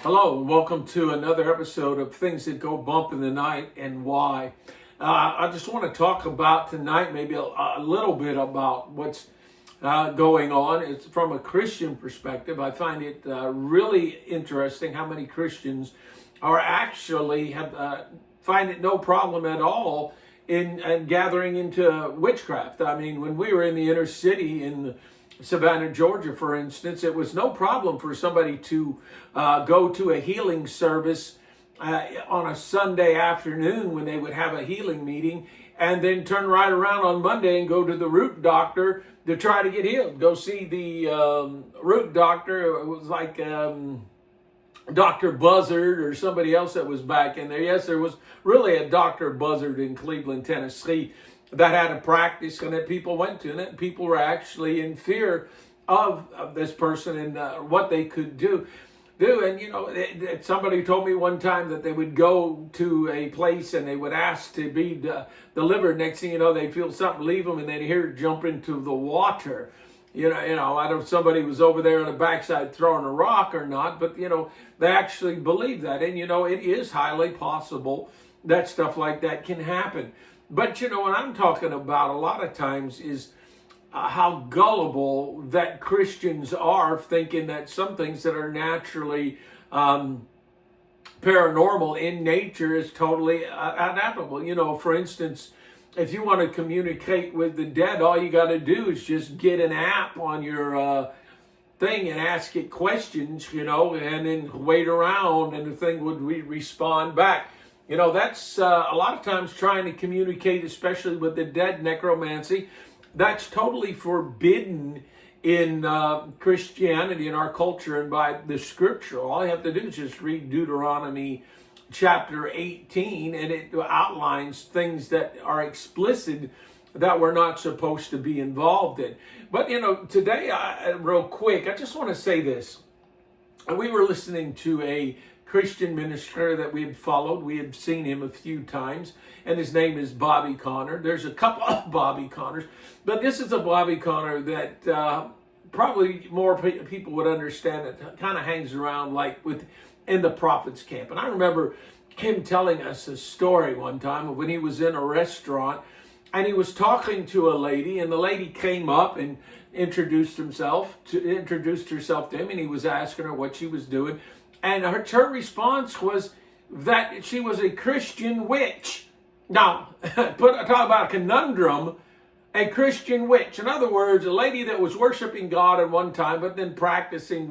Hello, and welcome to another episode of Things That Go Bump in the Night and Why. I just want to talk about tonight maybe a little bit about what's going on. It's from a Christian perspective. I find it really interesting how many Christians are actually find it no problem at all in gathering into witchcraft. I mean, when we were in the inner city in Savannah, Georgia, for instance, it was no problem for somebody to go to a healing service on a Sunday afternoon when they would have a healing meeting and then turn right around on Monday and go to the root doctor to try to get healed. Go see the root doctor. It was like Dr. Buzzard or somebody else that was back in there. Yes, there was really a Dr. Buzzard in Cleveland, Tennessee, that had a practice and that people went to, and that people were actually in fear of this person and what they could do. And you know, somebody told me one time that they would go to a place and they would ask to be delivered. Next thing you know, they'd feel something leave them and they'd hear it jump into the water. You know, I don't know if somebody was over there on the backside throwing a rock or not, but you know, they actually believe that. And you know, it is highly possible that stuff like that can happen. But you know, what I'm talking about a lot of times is how gullible that Christians are, thinking that some things that are naturally paranormal in nature is totally adaptable. You know, for instance, if you want to communicate with the dead, all you got to do is just get an app on your thing and ask it questions, you know, and then wait around and the thing would respond back. You know, that's a lot of times trying to communicate, especially with the dead, necromancy. That's totally forbidden in Christianity, in our culture, and by the scripture. All you have to do is just read Deuteronomy chapter 18, and it outlines things that are explicit that we're not supposed to be involved in. But, you know, today, real quick, I just want to say this. We were listening to a Christian minister that we had followed. We had seen him a few times, and his name is Bobby Conor. There's a couple of Bobby Conors, but this is a Bobby Conor that probably more people would understand, that kind of hangs around like in the prophet's camp. And I remember him telling us a story one time of when he was in a restaurant and he was talking to a lady, and the lady came up and introduced herself to him, and he was asking her what she was doing. And her response was that she was a Christian witch. Now, talk about a conundrum, a Christian witch. In other words, a lady that was worshiping God at one time, but then practicing